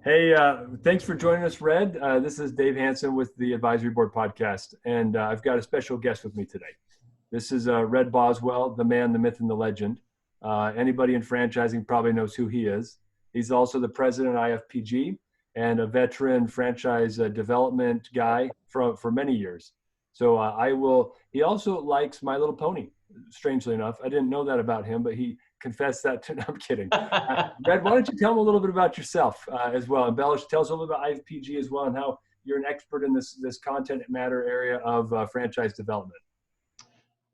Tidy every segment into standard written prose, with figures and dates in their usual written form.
Hey, thanks for joining us, Red. This is Dave Hansen with the Advisory Board Podcast, and I've got a special guest with me today. This is Red Boswell, the man, the myth, and the legend. Anybody in franchising probably knows who he is. He's also the president of IFPG and a veteran franchise development guy for many years. So he also likes My Little Pony, strangely enough. I didn't know that about him, but he confessed that to, no, I'm kidding. Red, why don't you tell them a little bit about yourself as well? Embellish, tell us a little bit about IFPG as well and how you're an expert in this content matter area of franchise development.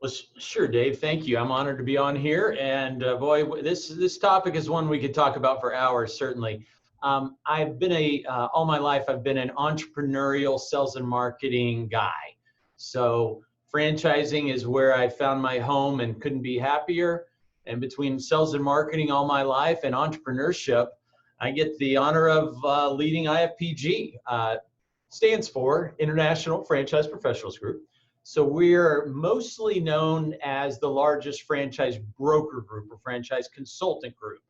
Well, sure, Dave. Thank you. I'm honored to be on here. And boy, this topic is one we could talk about for hours, certainly. I've been all my life, I've been an entrepreneurial sales and marketing guy. So franchising is where I found my home and couldn't be happier. And between sales and marketing all my life and entrepreneurship, I get the honor of leading IFPG. Stands for International Franchise Professionals Group. So we're mostly known as the largest franchise broker group or franchise consultant group.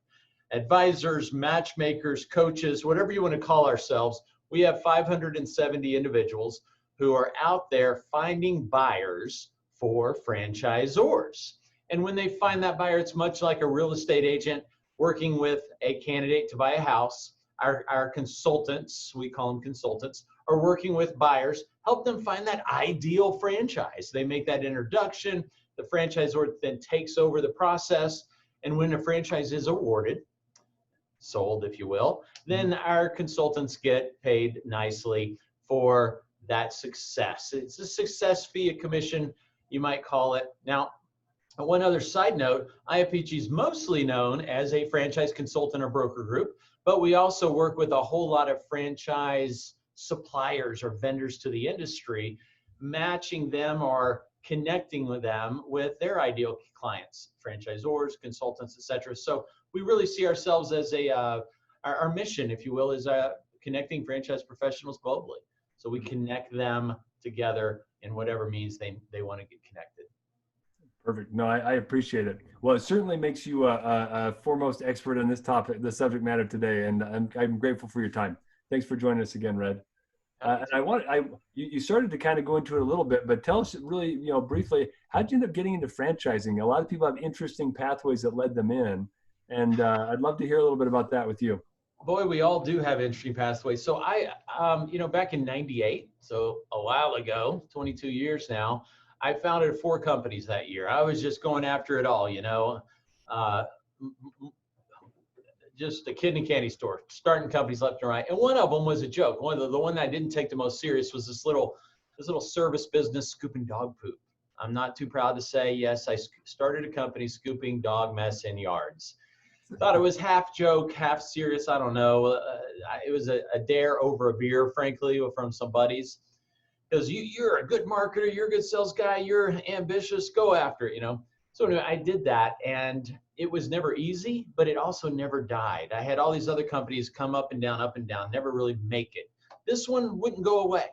Advisors, matchmakers, coaches, whatever you want to call ourselves, we have 570 individuals who are out there finding buyers for franchisors. And when they find that buyer, it's much like a real estate agent working with a candidate to buy a house. Our consultants, we call them consultants, are working with buyers, help them find that ideal franchise. They make that introduction, the franchisor then takes over the process, and when a franchise is awarded, sold if you will, then our consultants get paid nicely for that success. It's a success fee, a commission, you might call it. Now, one other side note, IFPG is mostly known as a franchise consultant or broker group, but we also work with a whole lot of franchise suppliers or vendors to the industry, matching them or connecting with them with their ideal clients, franchisors, consultants, etc. So we really see ourselves as our mission, if you will, is connecting franchise professionals globally. So we connect them together in whatever means they want to get connected. Perfect. No, I appreciate it. Well, it certainly makes you a foremost expert in this topic, the subject matter today, and I'm grateful for your time. Thanks for joining us again, Red. And you started to kind of go into it a little bit, but tell us really, briefly, how'd you end up getting into franchising? A lot of people have interesting pathways that led them in, and I'd love to hear a little bit about that with you. Boy, we all do have interesting pathways. So back in '98, so a while ago, 22 years now, I founded 4 companies that year. I was just going after it all, just a kid in a candy store, starting companies left and right. And one of them was a joke. The one that I didn't take the most serious was this little service business scooping dog poop. I'm not too proud to say, yes, I started a company scooping dog mess in yards. Thought it was half joke, half serious. I don't know. It was a dare over a beer, frankly, from some buddies. Because you're a good marketer, you're a good sales guy, you're ambitious, go after it, So anyway, I did that, and it was never easy, but it also never died. I had all these other companies come up and down, never really make it. This one wouldn't go away.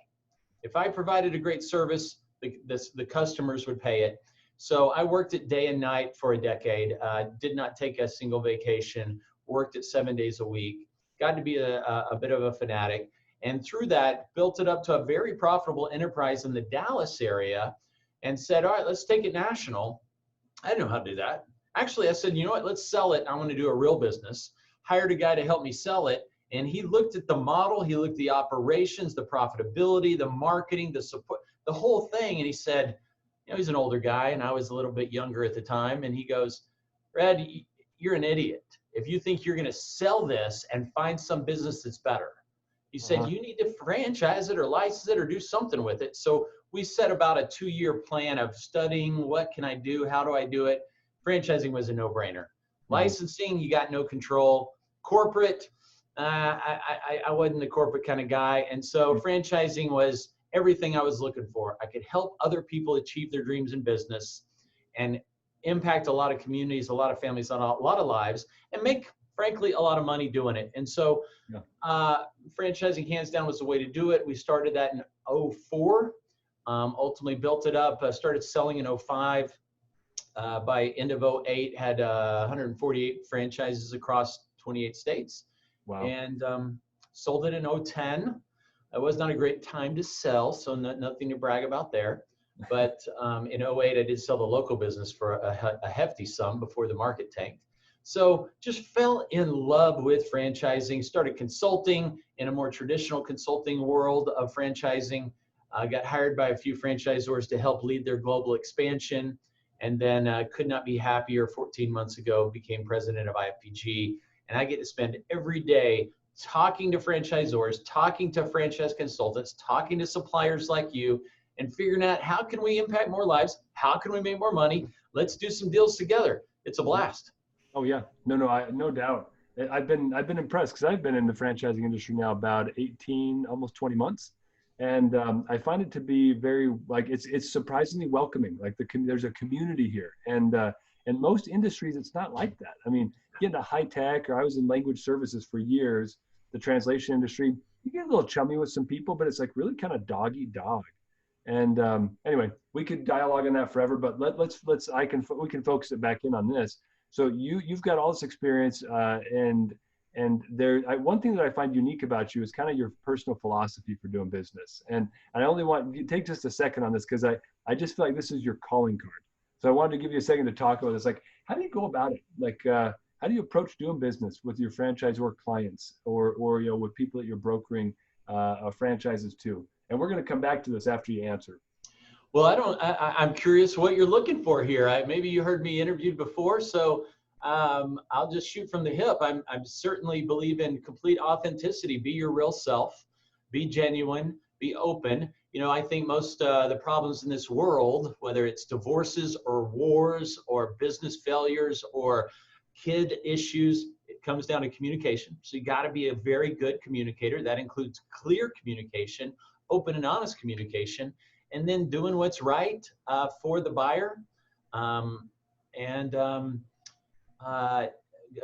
If I provided a great service, the customers would pay it. So I worked it day and night for a decade, did not take a single vacation, worked it 7 days a week, got to be a bit of a fanatic. And through that, built it up to a very profitable enterprise in the Dallas area and said, all right, let's take it national. I didn't know how to do that. Actually, I said, you know what, let's sell it. I want to do a real business. Hired a guy to help me sell it. And he looked at the model, he looked at the operations, the profitability, the marketing, the support, the whole thing. And he said, he's an older guy and I was a little bit younger at the time. And he goes, Red, you're an idiot if you think you're going to sell this and find some business that's better. He said, you need to franchise it or license it or do something with it. So we set about a 2-year plan of studying what can I do, how do I do it. Franchising was a no-brainer. Licensing, you got no control. Corporate, I wasn't the corporate kind of guy. And so franchising was everything I was looking for. I could help other people achieve their dreams in business and impact a lot of communities, a lot of families, on a lot of lives, and make, frankly, a lot of money doing it. And so franchising hands down was the way to do it. We started that in '04, ultimately built it up, started selling in '05. By end of '08, had 148 franchises across 28 states. Wow. And Sold it in 2010. It was not a great time to sell, so nothing to brag about there. But in 2008, I did sell the local business for a hefty sum before the market tanked. So just fell in love with franchising, started consulting in a more traditional consulting world of franchising. Got hired by a few franchisors to help lead their global expansion. And then could not be happier. 14 months ago, became president of IFPG. And I get to spend every day talking to franchisors, talking to franchise consultants, talking to suppliers like you, and figuring out how can we impact more lives? How can we make more money? Let's do some deals together. It's a blast. Oh yeah, no doubt. I've been impressed because I've been in the franchising industry now about 18, almost 20 months, and I find it to be very like it's surprisingly welcoming. Like there's a community here, and in most industries it's not like that. I mean, get into high tech, or I was in language services for years, the translation industry. You get a little chummy with some people, but it's like really kind of dog eat dog. And anyway, we could dialogue on that forever, but we can focus it back in on this. So you've got all this experience, and one thing that I find unique about you is kind of your personal philosophy for doing business. And I only want you to take just a second on this because I just feel like this is your calling card. So I wanted to give you a second to talk about this. Like, how do you go about it? Like, how do you approach doing business with your franchisor clients, or with people that you're brokering franchises to? And we're going to come back to this after you answer. Well, I'm curious what you're looking for here. Maybe you heard me interviewed before, so I'll just shoot from the hip. I'm certainly believe in complete authenticity. Be your real self, be genuine, be open. I think most the problems in this world, whether it's divorces or wars or business failures or kid issues, it comes down to communication. So you got to be a very good communicator. That includes clear communication, open and honest communication, and then doing what's right for the buyer, and a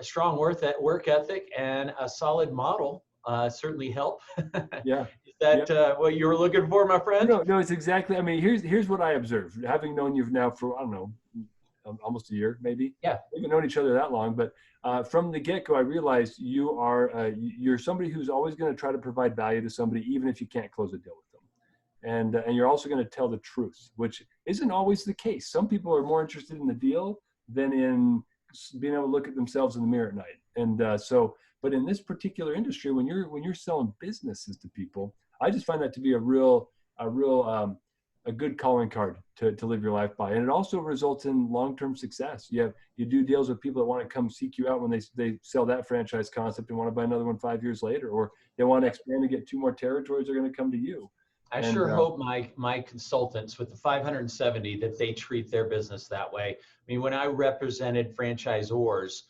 strong work ethic and a solid model certainly help. Yeah. Is that what you were looking for, my friend? No, it's exactly. I mean, here's what I observed, having known you now for, I don't know, almost a year, maybe. Yeah. We haven't known each other that long, but from the get-go, I realized you're somebody who's always going to try to provide value to somebody, even if you can't close a deal with them. And you're also going to tell the truth, which isn't always the case. Some people are more interested in the deal than in being able to look at themselves in the mirror at night. And but in this particular industry, when you're selling businesses to people, I just find that to be a good calling card to live your life by. And it also results in long-term success. You do deals with people that want to come seek you out when they sell that franchise concept and want to buy another one 5 years later, or they want to expand and get 2 more territories, they're going to come to you. I sure hope my consultants with the 570 that they treat their business that way. I mean, when I represented franchisors,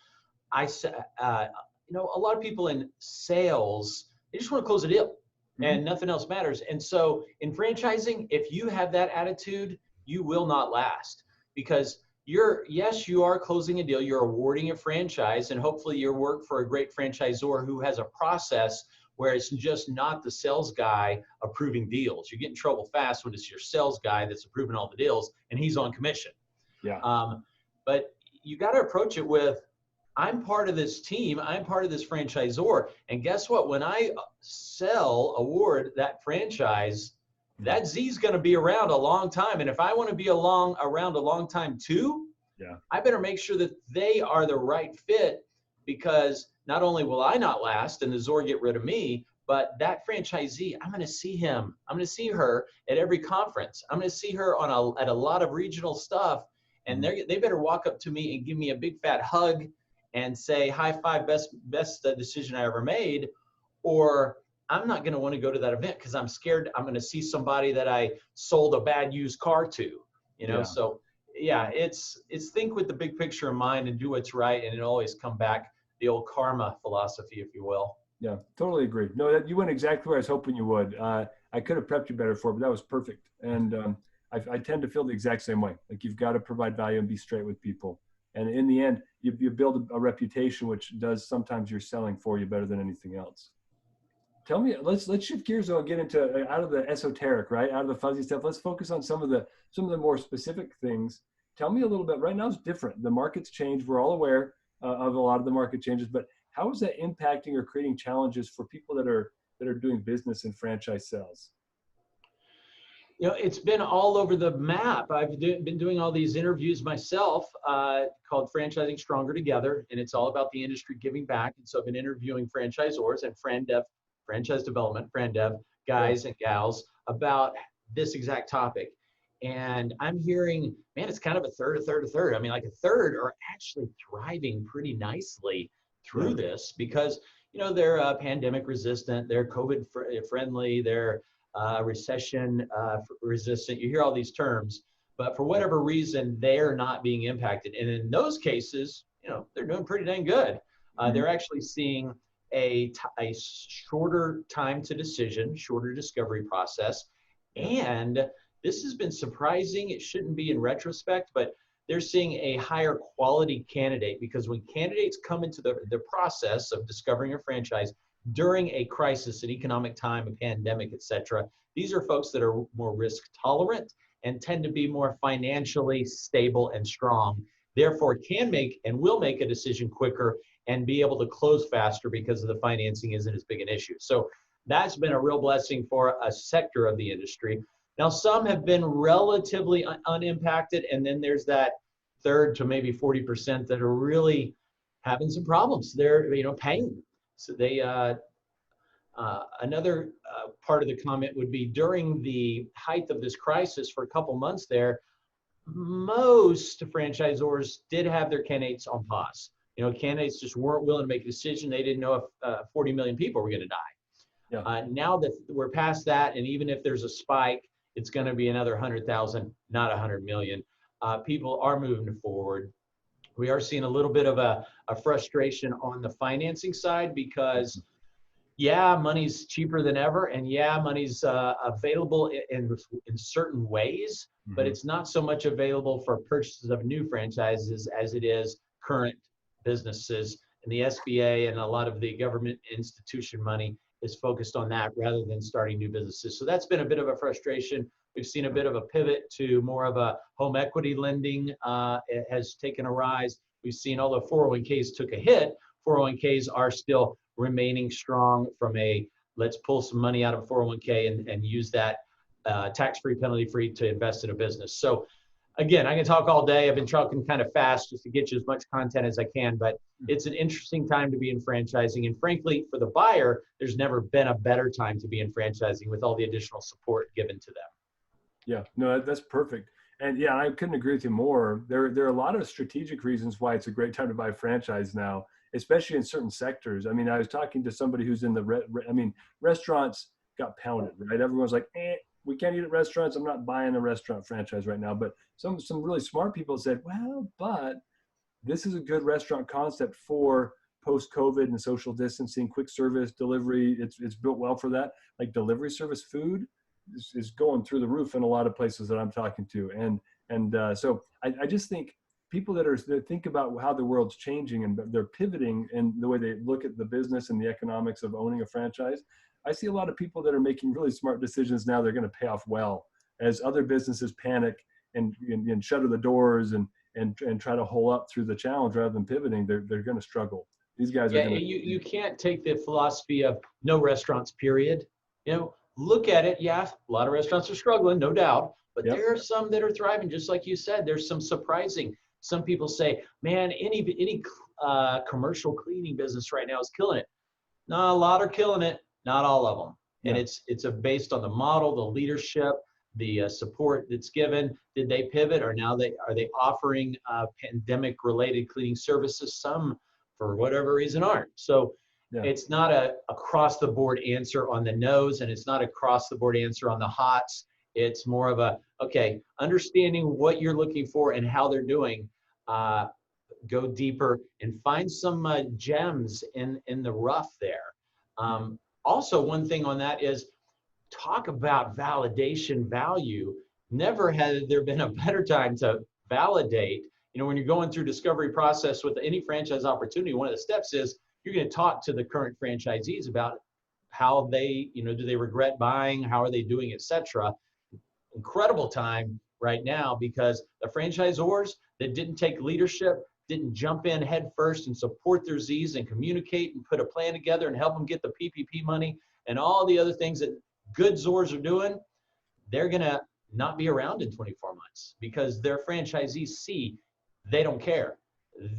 I said, a lot of people in sales, they just want to close a deal and nothing else matters. And so in franchising, if you have that attitude, you will not last, because you are closing a deal, you're awarding a franchise, and hopefully you work for a great franchisor who has a process where it's just not the sales guy approving deals. You get in trouble fast when it's your sales guy that's approving all the deals and he's on commission. Yeah. But you got to approach it with, I'm part of this team, I'm part of this franchisor, and guess what? When I award that franchise, that Z's going to be around a long time. And if I want to be around a long time too, I better make sure that they are the right fit, because not only will I not last and the Zor get rid of me, but that franchisee, I'm going to see him. I'm going to see her at every conference. I'm going to see her at a lot of regional stuff. And they better walk up to me and give me a big fat hug and say, high five, best decision I ever made. Or I'm not going to want to go to that event because I'm scared I'm going to see somebody that I sold a bad used car to, So yeah, it's think with the big picture in mind and do what's right. And it'll always come back, the old karma philosophy, if you will. Yeah, totally agree. No, you went exactly where I was hoping you would. I could have prepped you better for it, but that was perfect. And I tend to feel the exact same way. Like, you've got to provide value and be straight with people. And in the end, you build a reputation, which does sometimes your selling for you better than anything else. Tell me, let's shift gears though and get into out of the esoteric, right? Out of the fuzzy stuff. Let's focus on some of the more specific things. Tell me a little bit. Right now it's different. The market's changed. We're all aware of a lot of the market changes, but how is that impacting or creating challenges for people that are doing business in franchise sales? You know, it's been all over the map. I've been doing all these interviews myself called Franchising Stronger Together, and it's all about the industry giving back. And so I've been interviewing franchisors and franchise development, dev guys and gals about this exact topic. And I'm hearing, man, it's kind of a third, a third, a third. I mean, like a third are actually thriving pretty nicely through this because, you know, they're pandemic resistant, they're COVID friendly, they're recession resistant. You hear all these terms, but for whatever reason, they're not being impacted. And in those cases, you know, they're doing pretty dang good. They're actually seeing a shorter time to decision, shorter discovery process. And this has been surprising. It shouldn't be in retrospect, but they're seeing a higher quality candidate because when candidates come into the process of discovering a franchise, during a crisis, an economic time, a pandemic, et cetera, these are folks that are more risk tolerant and tend to be more financially stable and strong. Therefore, can make and will make a decision quicker and be able to close faster because of the financing isn't as big an issue. So that's been a real blessing for a sector of the industry. Now, some have been relatively unimpacted, and then there's that third to maybe 40% that are really having some problems. They're, you know, paying. So they, another part of the comment would be during the height of this crisis for a couple months there, most franchisors did have their candidates on pause. You know, candidates just weren't willing to make a decision. They didn't know if 40 million people were going to die. Now that we're past that, and even if there's a spike, it's going to be another 100,000, not 100 million. People are moving forward. We are seeing a little bit of a frustration on the financing side because, yeah, money's cheaper than ever, and yeah, money's available in certain ways, but it's not so much available for purchases of new franchises as it is current businesses. And the SBA and a lot of the government institution money is focused on that rather than starting new businesses. So that's been a bit of a frustration. We've seen a bit of a pivot to more of a home equity lending. It has taken a rise. We've seen, although 401ks took a hit, 401ks are still remaining strong from a, let's pull some money out of 401k and use that tax-free, penalty-free to invest in a business. So again, I can talk all day. I've been talking kind of fast just to get you as much content as I can, but it's an interesting time to be in franchising. And frankly, for the buyer, there's never been a better time to be in franchising with all the additional support given to them. Yeah, no, that's perfect. And yeah, I couldn't agree with you more. There are a lot of strategic reasons why it's a great time to buy a franchise now, especially in certain sectors. I mean, I was talking to somebody who's in the, restaurants got pounded, right? Everyone's like, we can't eat at restaurants. I'm not buying a restaurant franchise right now. But some really smart people said, well, but this is a good restaurant concept for post-COVID and social distancing, quick service delivery. It's built well for that. Like delivery service food is going through the roof in a lot of places that I'm talking to. So I just think people that think about how the world's changing and they're pivoting in the way they look at the business and the economics of owning a franchise. I see a lot of people that are making really smart decisions now. They're going to pay off well as other businesses panic and shutter the doors and try to hole up through the challenge rather than pivoting. They're going to struggle. These guys are going to. You can't take the philosophy of no restaurants, period. You know, look at it. Yeah, a lot of restaurants are struggling, no doubt, but there are some that are thriving. Just like you said, there's some surprising. Some people say, man, any commercial cleaning business right now is killing it. No, a lot are killing it. Not all of them. And it's based on the model, the leadership, the support that's given. Did they pivot, or now are they offering pandemic related cleaning services? Some, for whatever reason, aren't. So it's not a across the board answer on the no's, and it's not across the board answer on the hots. It's more of a, okay, understanding what you're looking for and how they're doing. Go deeper and find some gems in the rough there. Also, one thing on that is talk about validation value. Never has there been a better time to validate. You know, when you're going through discovery process with any franchise opportunity, one of the steps is you're going to talk to the current franchisees about how they, do they regret buying, how are they doing, etc. Incredible time right now because the franchisors that didn't take leadership didn't jump in head first and support their Z's and communicate and put a plan together and help them get the PPP money and all the other things that good ZORs are doing, they're going to not be around in 24 months because their franchisees see they don't care.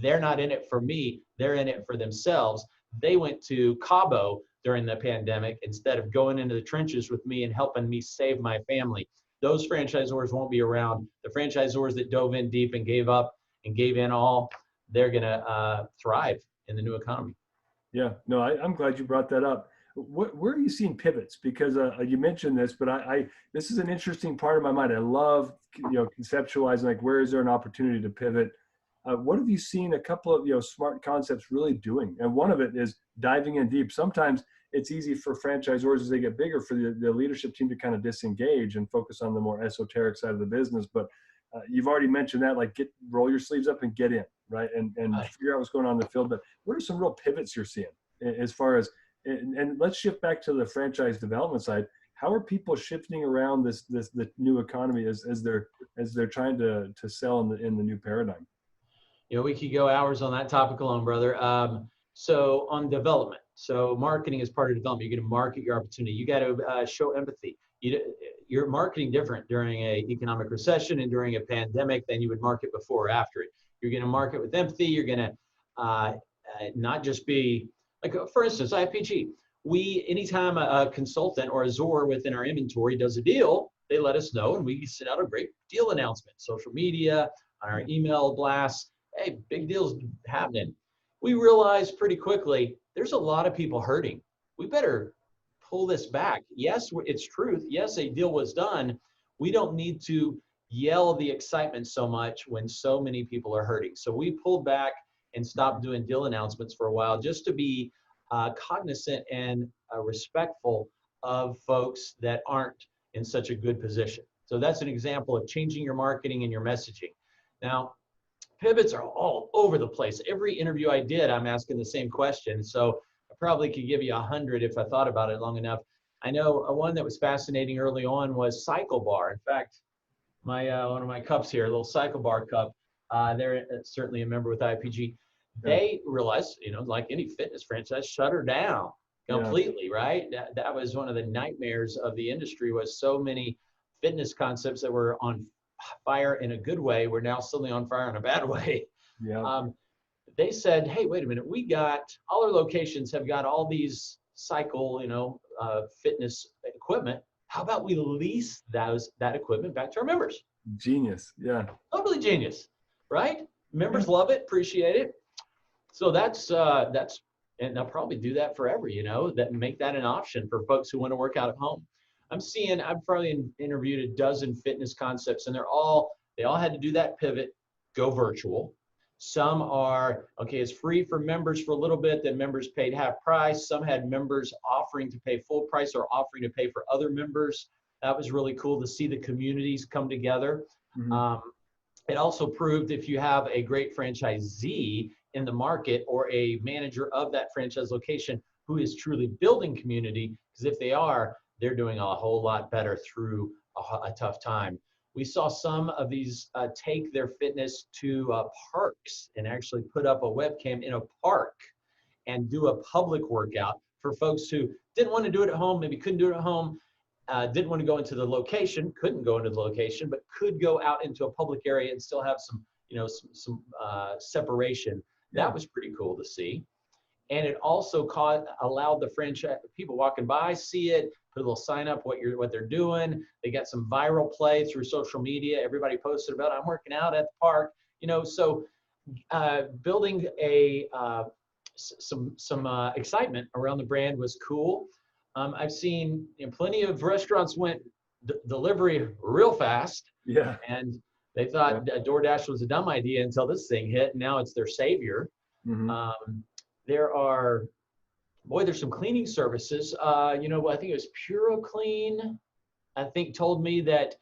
They're not in it for me. They're in it for themselves. They went to Cabo during the pandemic instead of going into the trenches with me and helping me save my family. Those franchisors won't be around. The franchisors that dove in deep and gave up and gave in all, they're going to thrive in the new economy. Yeah, no, I'm glad you brought that up. Where are you seeing pivots? Because you mentioned this, but this is an interesting part of my mind. I love, conceptualizing, like, where is there an opportunity to pivot? What have you seen a couple of, smart concepts really doing? And one of it is diving in deep. Sometimes it's easy for franchisors as they get bigger for the leadership team to kind of disengage and focus on the more esoteric side of the business. But you've already mentioned that, like, roll your sleeves up and get in, right? And figure out what's going on in the field. But what are some real pivots you're seeing as far as, and let's shift back to the franchise development side. How are people shifting around the new economy as they're trying to sell in the new paradigm? We could go hours on that topic alone, brother. So on development, so marketing is part of development. You're going to market your opportunity. You got to show empathy. You're marketing different during an economic recession and during a pandemic than you would market before or after it. You're going to market with empathy. You're going to not just be like, for instance, IFPG. Anytime a consultant or a ZOR within our inventory does a deal, they let us know and we send out a great deal announcement, social media, on our email blasts. Hey, big deals happening. We realized pretty quickly there's a lot of people hurting. We better pull this back. Yes, it's truth. Yes, a deal was done. We don't need to yell the excitement so much when so many people are hurting. So we pulled back and stopped doing deal announcements for a while just to be cognizant and respectful of folks that aren't in such a good position. So that's an example of changing your marketing and your messaging. Now, pivots are all over the place. Every interview I did, I'm asking the same question. So I probably could give you 100 if I thought about it long enough. I know one that was fascinating early on was Cycle Bar. In fact, one of my cups here, a little Cycle Bar cup, they're certainly a member with IPG. They realized, like any fitness franchise, shut her down completely, right? That was one of the nightmares of the industry, was so many fitness concepts that were on fire in a good way were now suddenly on fire in a bad way. Yeah. They said, hey, wait a minute, all our locations have got all these cycle, fitness equipment. How about we lease that equipment back to our members? Genius. Yeah. Totally genius, right? Members love it, appreciate it. So that's, and they'll probably do that forever, that make that an option for folks who want to work out at home. I've probably interviewed a dozen fitness concepts, and they all had to do that pivot, go virtual. Some are, okay, it's free for members for a little bit, then members paid half price. Some had members offering to pay full price or offering to pay for other members. That was really cool to see the communities come together. Mm-hmm. It also proved if you have a great franchisee in the market or a manager of that franchise location who is truly building community, because if they are, they're doing a whole lot better through a tough time. We saw some of these take their fitness to parks and actually put up a webcam in a park and do a public workout for folks who didn't want to do it at home, maybe couldn't do it at home, didn't want to go into the location, couldn't go into the location, but could go out into a public area and still have some, some separation. That was pretty cool to see. And it also allowed the franchise people walking by see it, put a little sign up what they're doing. They got some viral play through social media. Everybody posted about, I'm working out at the park, so building some excitement around the brand was cool. I've seen plenty of restaurants went delivery real fast. Yeah. And they thought DoorDash was a dumb idea until this thing hit. And now it's their savior. Mm-hmm. There's some cleaning services. I think it was PuroClean, told me that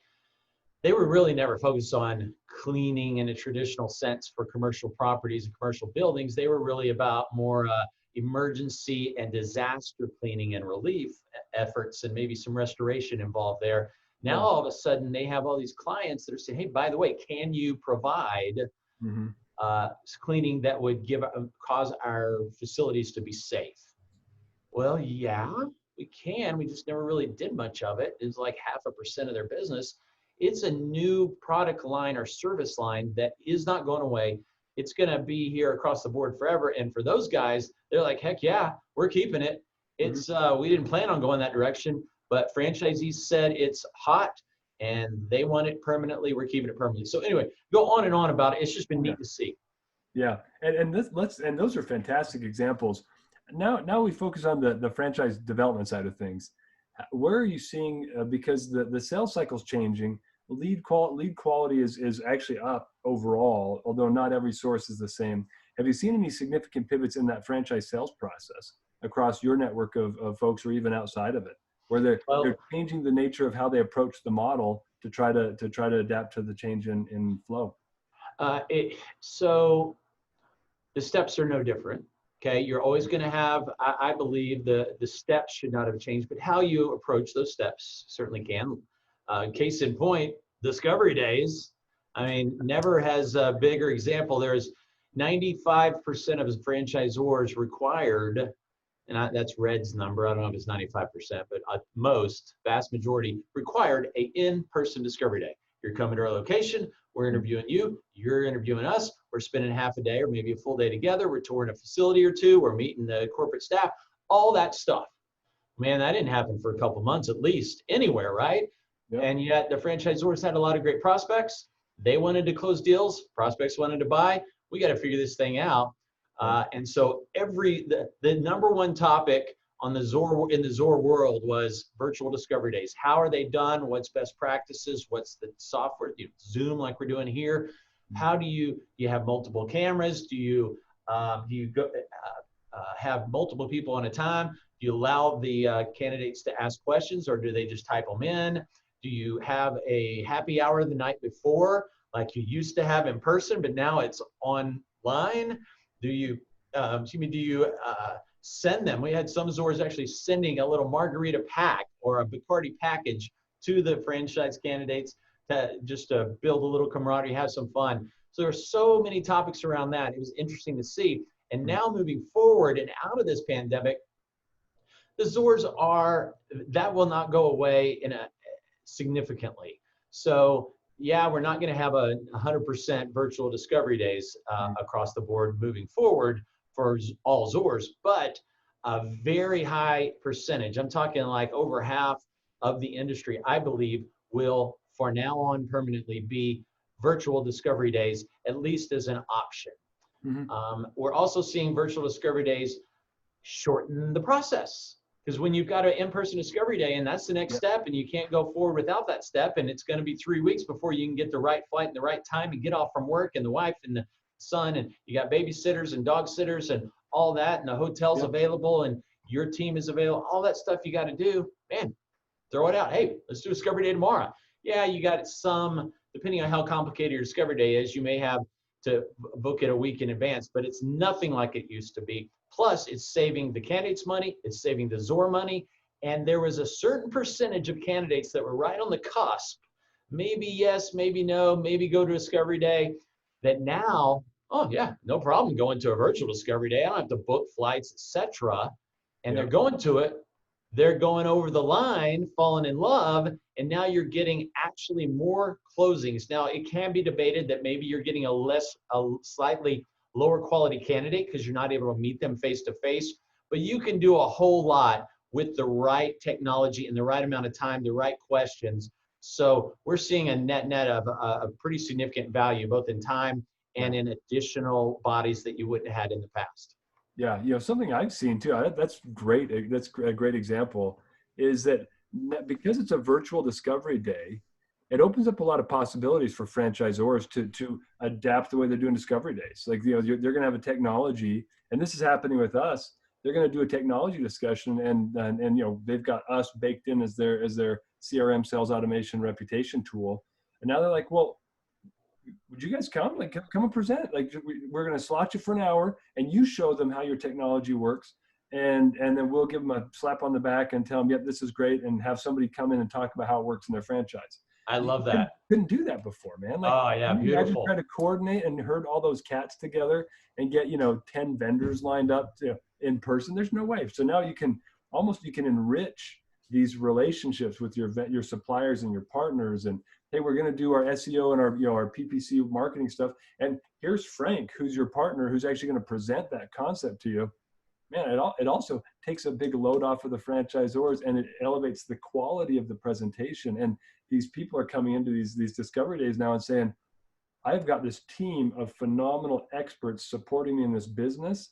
they were really never focused on cleaning in a traditional sense for commercial properties and commercial buildings. They were really about more emergency and disaster cleaning and relief efforts, and maybe some restoration involved there. Now, all of a sudden, they have all these clients that are saying, hey, by the way, can you provide cleaning that would cause our facilities to be safe. Well, yeah, we can. We just never really did much of it. It's like 0.5% of their business. It's a new product line or service line that is not going away. It's going to be here across the board forever. And for those guys, they're like, heck yeah, we're keeping it. It's we didn't plan on going that direction, but franchisees said it's hot and they want it permanently. We're keeping it permanently. So anyway, go on and on about it. It's just been neat to see. Yeah, and those are fantastic examples. Now we focus on the franchise development side of things. Where are you seeing, because the sales cycle's changing, lead quality is actually up overall, although not every source is the same. Have you seen any significant pivots in that franchise sales process across your network of folks, or even outside of it, where they're changing the nature of how they approach the model to try to adapt to the change in flow? So the steps are no different. Okay, you're always going to have, I believe the steps should not have changed, but how you approach those steps certainly can. Case in point, discovery days. I mean, never has a bigger example. There's 95% of franchisors required, and that's Red's number. I don't know if it's 95%, but vast majority required a in-person discovery day. You're coming to our location, we're interviewing you, you're interviewing us, we're spending half a day or maybe a full day together, we're touring a facility or two, we're meeting the corporate staff, all that stuff. Man, that didn't happen for a couple months at least anywhere, right? Yep. And yet the franchisors had a lot of great prospects. They wanted to close deals, prospects wanted to buy. We got to figure this thing out. And so the number one topic on the Zor world was virtual discovery days. How are they done? What's best practices? What's the software? Zoom, like we're doing here. How do you have multiple cameras? Do you have multiple people at a time? Do you allow the candidates to ask questions, or do they just type them in? Do you have a happy hour the night before, like you used to have in person, but now it's online? Do you send them? We had some Zors actually sending a little margarita pack or a Bacardi package to the franchise candidates just to build a little camaraderie, have some fun. So there are so many topics around that. It was interesting to see. And now moving forward and out of this pandemic, the Zors that will not go away significantly. So yeah, we're not going to have 100% virtual discovery days across the board moving forward for all Zors, but a very high percentage, I'm talking like over half of the industry, I believe, will for now on permanently be virtual discovery days, at least as an option. We're also seeing virtual discovery days shorten the process, because when you've got an in-person discovery day and that's the next step and you can't go forward without that step, and it's going to be 3 weeks before you can get the right flight and the right time and get off from work, and the wife and the son, and you got babysitters and dog sitters and all that, and the hotel's available and your team is available, all that stuff you got to do, man, throw it out. Hey, let's do a discovery day tomorrow. Yeah, you got some, depending on how complicated your discovery day is, you may have to book it a week in advance, but it's nothing like it used to be. Plus, it's saving the candidates money, it's saving the Zor money, and there was a certain percentage of candidates that were right on the cusp, maybe yes, maybe no, maybe go to discovery day, that now, oh yeah, no problem going to a virtual discovery day. I don't have to book flights, etc. And they're going to it. They're going over the line, falling in love, and now you're getting actually more closings. Now, it can be debated that maybe you're getting a slightly lower quality candidate because you're not able to meet them face to face, but you can do a whole lot with the right technology and the right amount of time, the right questions. So we're seeing a net of a pretty significant value, both in time and in additional bodies that you wouldn't have had in the past. Yeah, something I've seen too, that's great. That's a great example, is that because it's a virtual discovery day, it opens up a lot of possibilities for franchisors to adapt the way they're doing discovery days. Like, they're going to have a technology, and this is happening with us. They're going to do a technology discussion, and they've got us baked in as their CRM, sales automation, reputation tool. And now they're like, well, would you guys come? Like, come and present. Like, we're going to slot you for an hour, and you show them how your technology works, and then we'll give them a slap on the back and tell them, yep, this is great, and have somebody come in and talk about how it works in their franchise. I You love that. couldn't do that before, man. Like, Oh yeah, can you imagine beautiful. trying to coordinate and herd all those cats together and get 10 vendors lined up in person? There's no way. So now you can enrich these relationships with your suppliers and your partners. And hey, we're going to do our SEO and our PPC marketing stuff. And here's Frank, who's your partner, who's actually going to present that concept to you. Man, it also takes a big load off of the franchisors, and it elevates the quality of the presentation. And these people are coming into these discovery days now and saying, I've got this team of phenomenal experts supporting me in this business.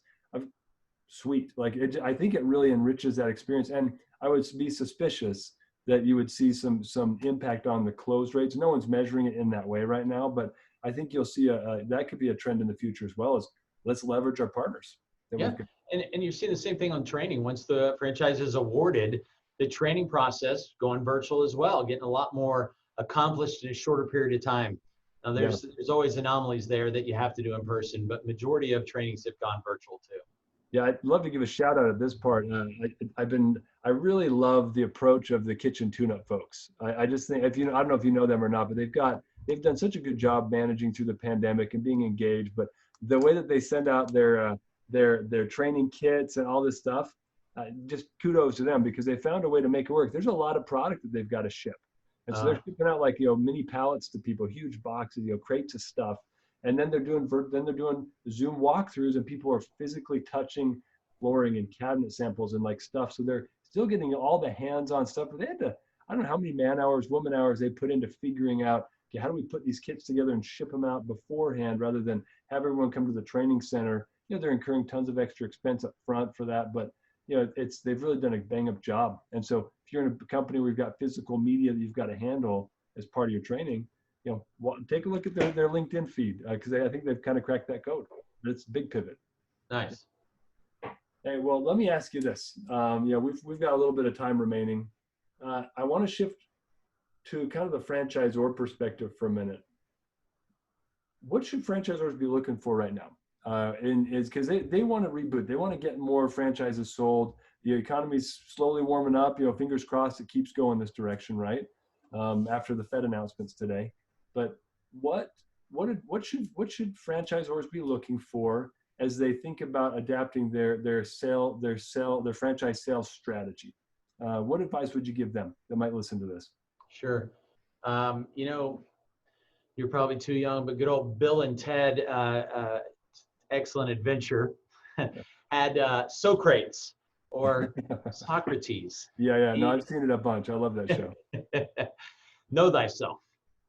Sweet. I think it really enriches that experience. And I would be suspicious that you would see some impact on the close rates. No one's measuring it in that way right now, but I think you'll see that could be a trend in the future as well. As let's leverage our partners. Yeah, and you see the same thing on training. Once the franchise is awarded, the training process going virtual as well, getting a lot more accomplished in a shorter period of time. Now there's always anomalies there that you have to do in person, but majority of trainings have gone virtual too. Yeah, I'd love to give a shout out at this part. I really love the approach of the Kitchen Tune-Up folks. I just think, I don't know if you know them or not, but they've done such a good job managing through the pandemic and being engaged. But the way that they send out their training kits and all this stuff, just kudos to them, because they found a way to make it work. There's a lot of product that they've got to ship, and so they're shipping out mini pallets to people, huge boxes, crates of stuff. And then they're doing Zoom walkthroughs, and people are physically touching flooring and cabinet samples and stuff. So they're still getting all the hands-on stuff. But they had to, I don't know how many man hours, woman hours they put into figuring out, okay, how do we put these kits together and ship them out beforehand rather than have everyone come to the training center. They're incurring tons of extra expense up front for that, but they've really done a bang-up job. And so if you're in a company where you've got physical media that you've got to handle as part of your training, take a look at their LinkedIn feed, because I think they've kind of cracked that code. It's a big pivot. Nice. Hey, well, let me ask you this. We've got a little bit of time remaining. I want to shift to kind of the franchisor perspective for a minute. What should franchisors be looking for right now? Because they want to reboot. They want to get more franchises sold. The economy's slowly warming up. Fingers crossed it keeps going this direction, right? After the Fed announcements today. But what should franchisors be looking for as they think about adapting their franchise sales strategy? What advice would you give them that might listen to this? Sure. You're probably too young, but good old Bill and Ted, Excellent Adventure, had Socrates or Socrates. Yeah. No, I've seen it a bunch. I love that show. Know thyself.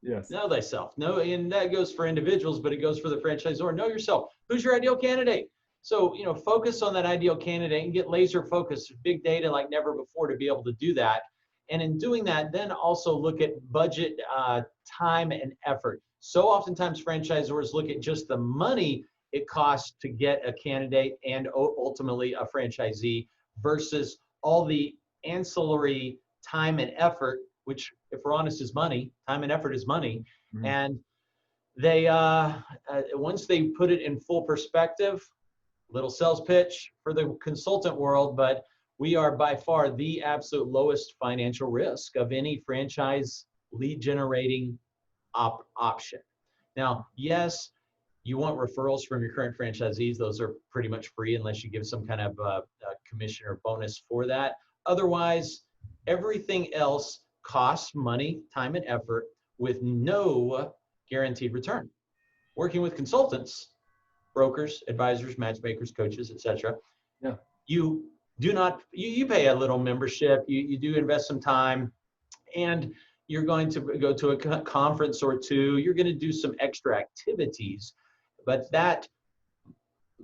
Yes. Know thyself. No, and that goes for individuals, but it goes for the franchisor. Know yourself. Who's your ideal candidate? So, focus on that ideal candidate and get laser focused, big data like never before to be able to do that. And in doing that, then also look at budget, time, and effort. So oftentimes franchisors look at just the money it costs to get a candidate and ultimately a franchisee versus all the ancillary time and effort, which, if we're honest, is money. Time and effort is money. Mm-hmm. And they, once they put it in full perspective, little sales pitch for the consultant world, but we are by far the absolute lowest financial risk of any franchise lead generating option. Now, yes, you want referrals from your current franchisees. Those are pretty much free unless you give some kind of commission or bonus for that. Otherwise, everything else costs money, time, and effort with no guaranteed return. Working with consultants, brokers, advisors, matchmakers, coaches, etc. Yeah. You do not, you pay a little membership, you do invest some time, and you're going to go to a conference or two, you're going to do some extra activities, but that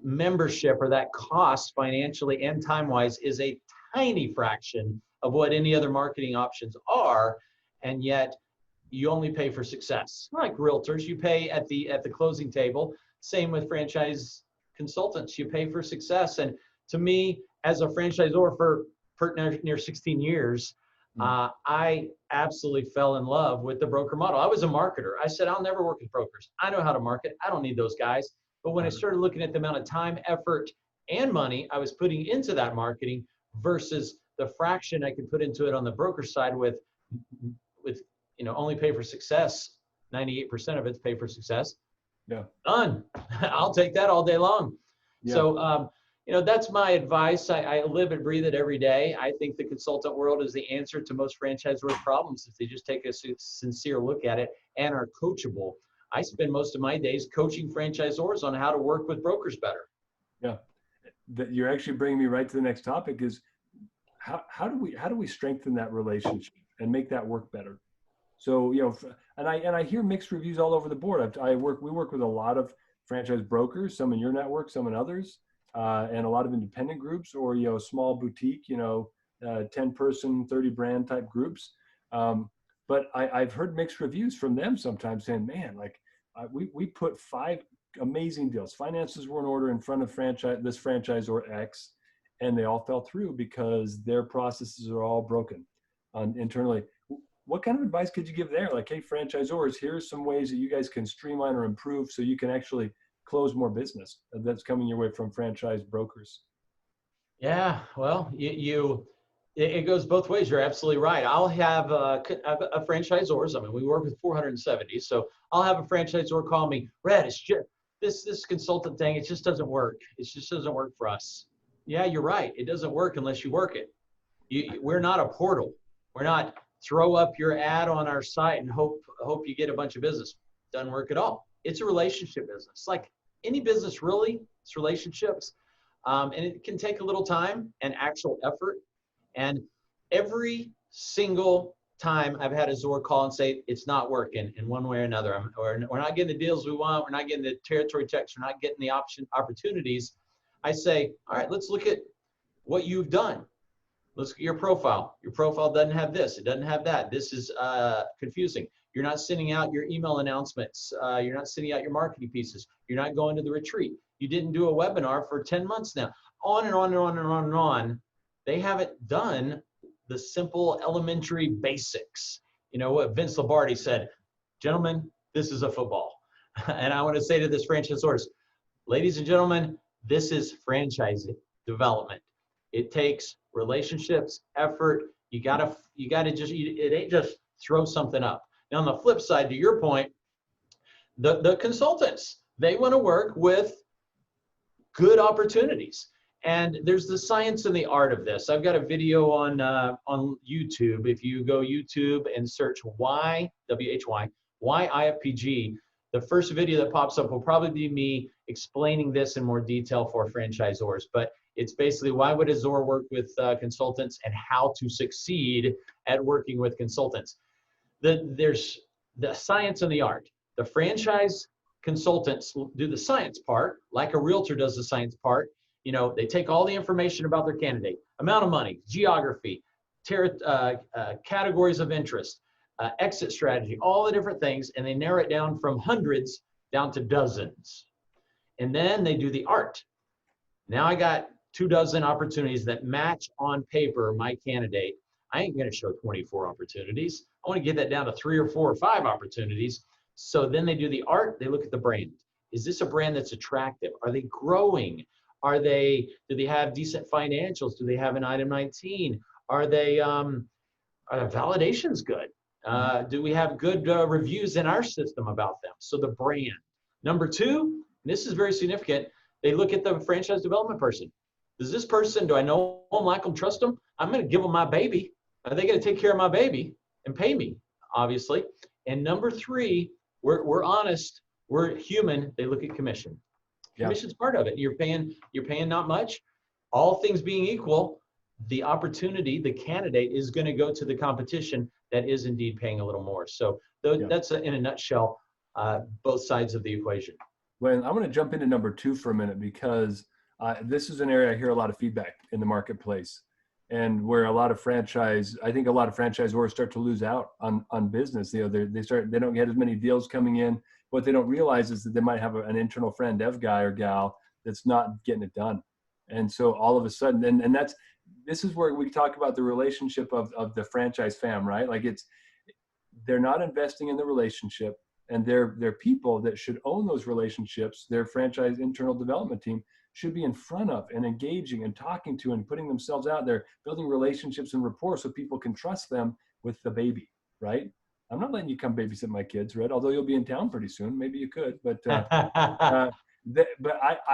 membership or that cost financially and time-wise is a tiny fraction of what any other marketing options are, and yet you only pay for success. Like realtors, you pay at the closing table. Same with franchise consultants, you pay for success. And to me, as a franchisor for near 16 years, I absolutely fell in love with the broker model. I was a marketer. I said, I'll never work with brokers. I know how to market. I don't need those guys. But when I started looking at the amount of time, effort, and money I was putting into that marketing versus the fraction I could put into it on the broker side with only pay for success. 98% of it's pay for success. Yeah. Done. I'll take that all day long. Yeah. So, that's my advice. I live and breathe it every day. I think the consultant world is the answer to most franchisor problems if they just take a sincere look at it and are coachable. I spend most of my days coaching franchisors on how to work with brokers better. Yeah. You're actually bringing me right to the next topic is how do we strengthen that relationship and make that work better? So, and I hear mixed reviews all over the board. We work with a lot of franchise brokers, some in your network, some in others, and a lot of independent groups or, small boutique, 10-person, 30-brand type groups. But I've heard mixed reviews from them sometimes saying, man, like we put 5 amazing deals. Finances were in order in front of this franchisor X, and they all fell through because their processes are all broken internally. What kind of advice could you give there? Like, hey, franchisors, here's some ways that you guys can streamline or improve so you can actually close more business that's coming your way from franchise brokers. Yeah, well, it goes both ways. You're absolutely right. I'll have a franchisors. I mean, we work with 470, so I'll have a franchisor call me, Red, it's just this consultant thing. It just doesn't work. It just doesn't work for us. Yeah, you're right. It doesn't work unless you work it. We're not a portal. We're not throw up your ad on our site and hope you get a bunch of business. Doesn't work at all. It's a relationship business. Like any business, really, it's relationships. And it can take a little time and actual effort. And every single time I've had a Zor call and say, it's not working in one way or another. We're not getting the deals we want. We're not getting the territory checks. We're not getting the opportunities. I say, all right, let's look at what you've done. Let's look at your profile. Your profile doesn't have this. It doesn't have that. This is confusing. You're not sending out your email announcements. You're not sending out your marketing pieces. You're not going to the retreat. You didn't do a webinar for 10 months now. On and on and on and on and on. They haven't done the simple elementary basics. You know what Vince Lombardi said, gentlemen, this is a football. And I want to say to this franchisors, ladies and gentlemen, this is franchise development. It takes relationships, effort. You gotta it ain't just throw something up. Now on the flip side, to your point, the consultants, they want to work with good opportunities. And there's the science and the art of this. I've got a video on YouTube. If you go YouTube and search why IFPG, the first video that pops up will probably be me explaining this in more detail for franchisors. But it's basically why would Azor work with consultants and how to succeed at working with consultants. There's the science and the art. The franchise consultants do the science part, like a realtor does the science part. You know, they take all the information about their candidate, amount of money, geography, categories of interest, exit strategy, all the different things, and they narrow it down from hundreds down to dozens. And then they do the art. Now I got 24 opportunities that match on paper my candidate. I ain't going to show 24 opportunities. I want to get that down to 3 or 4 or 5 opportunities. So then they do the art. They look at the brand. Is this a brand that's attractive? Are they growing? Do they have decent financials? Do they have an item 19? Are the validations good? Do we have good reviews in our system about them? So the brand. Number 2, and this is very significant, they look at the franchise development person. Does this person, do I know them, like them, trust them? I'm going to give them my baby. Are they going to take care of my baby and pay me, obviously? And number 3, we're honest, we're human. They look at commission. Commission's part of it. You're paying not much. All things being equal, the opportunity, the candidate is going to go to the competition that is indeed paying a little more. So that's in a nutshell, both sides of the equation. Well, I want to jump into number 2 for a minute because this is an area I hear a lot of feedback in the marketplace, and where I think a lot of franchisors start to lose out on business. You know, they don't get as many deals coming in. What they don't realize is that they might have an internal friend, dev guy or gal, that's not getting it done. And so all of a sudden, and this is where we talk about the relationship of the franchise fam, right? Like they're not investing in the relationship, and they're people that should own those relationships. Their franchise internal development team should be in front of and engaging and talking to and putting themselves out there, building relationships and rapport so people can trust them with the baby, right? I'm not letting you come babysit my kids, Red, although you'll be in town pretty soon. Maybe you could, but I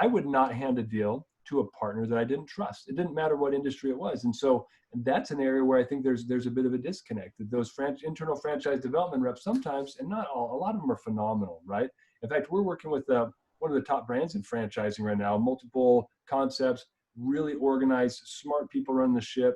would not hand a deal to a partner that I didn't trust. It didn't matter what industry it was. And so that's an area where I think there's a bit of a disconnect. That those internal franchise development reps sometimes, and not all, a lot of them are phenomenal, right? In fact, we're working with one of the top brands in franchising right now, multiple concepts, really organized, smart people run the ship.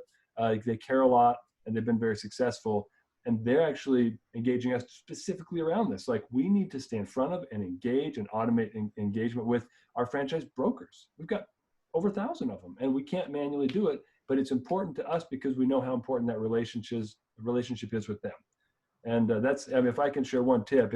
They care a lot, and they've been very successful. And they're actually engaging us specifically around this. Like, we need to stay in front of and engage and automate engagement with our franchise brokers. We've got over 1,000 of them, and we can't manually do it, but it's important to us because we know how important that relationship is with them. And that's, I mean, if I can share one tip,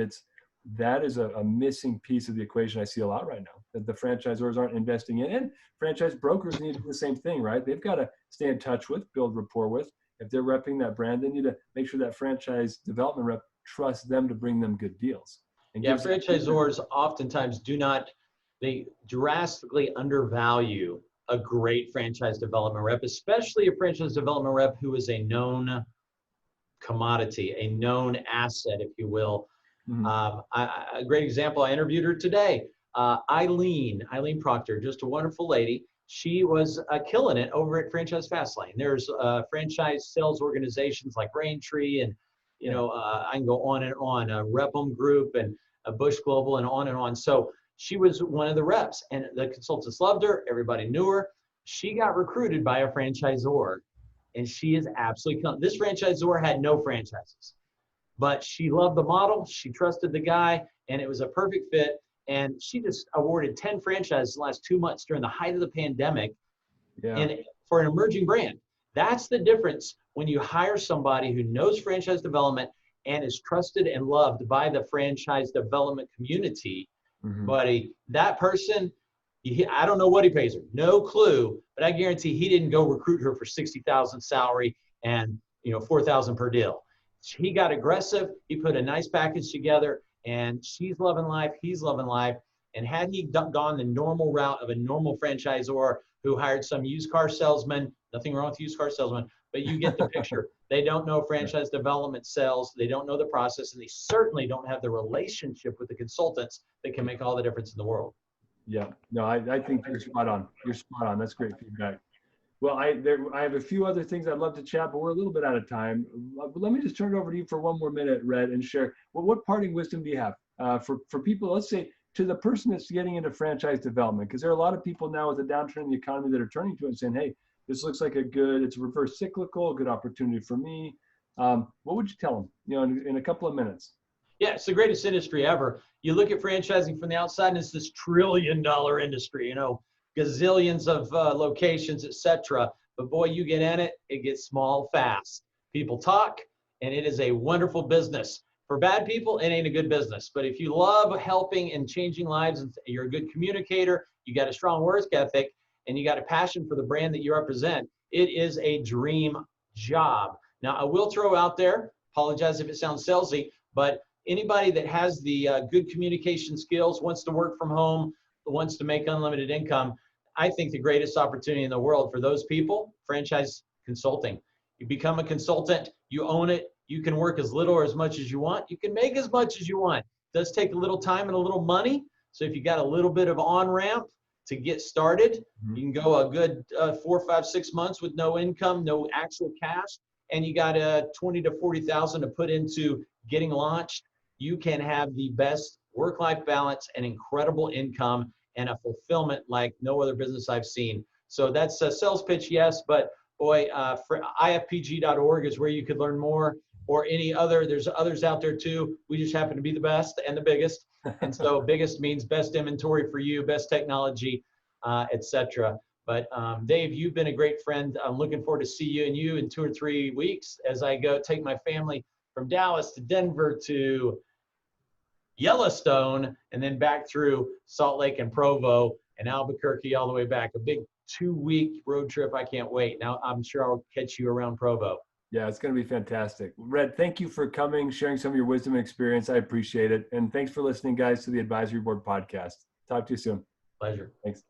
that is a missing piece of the equation I see a lot right now, that the franchisors aren't investing in. And franchise brokers need to do the same thing, right? They've got to stay in touch with, build rapport with. If they're repping that brand, they need to make sure that franchise development rep trusts them to bring them good deals. And yeah, franchisors oftentimes they drastically undervalue a great franchise development rep, especially a franchise development rep who is a known commodity, a known asset, if you will. Mm-hmm. A great example, I interviewed her today. Eileen Proctor, just a wonderful lady. She was killing it over at Franchise Fastlane. There's franchise sales organizations like Braintree, and I can go on and on, Repum Group and Bush Global, and on and on. So she was one of the reps, and the consultants loved her. Everybody knew her. She got recruited by a franchisor, and she is absolutely killing it. This franchisor had no franchises, but she loved the model. She trusted the guy, and it was a perfect fit. And she just awarded 10 franchises in the last 2 months during the height of the pandemic, and for an emerging brand. That's the difference when you hire somebody who knows franchise development and is trusted and loved by the franchise development community. Mm-hmm. Buddy, that person, I don't know what he pays her, no clue, but I guarantee he didn't go recruit her for $60,000 salary and $4,000 per deal. He got aggressive. He put a nice package together. And she's loving life, he's loving life. And had he gone the normal route of a normal franchisor who hired some used car salesman, nothing wrong with used car salesman, but you get the picture. They don't know franchise development sales, they don't know the process, and they certainly don't have the relationship with the consultants that can make all the difference in the world. Yeah, no, I think you're spot on. You're spot on. That's great feedback. Well, I have a few other things I'd love to chat, but we're a little bit out of time. Let me just turn it over to you for one more minute, Red, and share. Well, what parting wisdom do you have for people, let's say, to the person that's getting into franchise development? Because there are a lot of people now with a downturn in the economy that are turning to it and saying, hey, this looks like it's reverse cyclical, a good opportunity for me. What would you tell them, in a couple of minutes? Yeah, it's the greatest industry ever. You look at franchising from the outside, and it's this $1 trillion industry, gazillions of locations, etc. But boy, you get in it, it gets small fast. People talk, and it is a wonderful business. For bad people, it ain't a good business. But if you love helping and changing lives, and you're a good communicator, you got a strong work ethic, and you got a passion for the brand that you represent, it is a dream job. Now, I will throw out there, apologize if it sounds salesy, but anybody that has the good communication skills, wants to work from home, wants to make unlimited income, I think the greatest opportunity in the world for those people, franchise consulting. You become a consultant, you own it, you can work as little or as much as you want, you can make as much as you want. It does take a little time and a little money, so if you got a little bit of on-ramp to get started, you can go a good 4, 5, 6 months with no income, no actual cash, and you got 20 to 40,000 to put into getting launched. You can have the best work-life balance and incredible income and a fulfillment like no other business I've seen. So that's a sales pitch, yes, but boy, for IFPG.org is where you could learn more, or there's others out there too. We just happen to be the best and the biggest. And so biggest means best inventory for you, best technology, etc. But Dave, you've been a great friend. I'm looking forward to see you in 2 or 3 weeks as I go take my family from Dallas to Denver to Yellowstone, and then back through Salt Lake and Provo and Albuquerque all the way back. A big 2-week road trip. I can't wait. Now I'm sure I'll catch you around Provo. Yeah, it's going to be fantastic. Red, thank you for coming, sharing some of your wisdom and experience. I appreciate it. And thanks for listening, guys, to the Advisory Board Podcast. Talk to you soon. Pleasure. Thanks.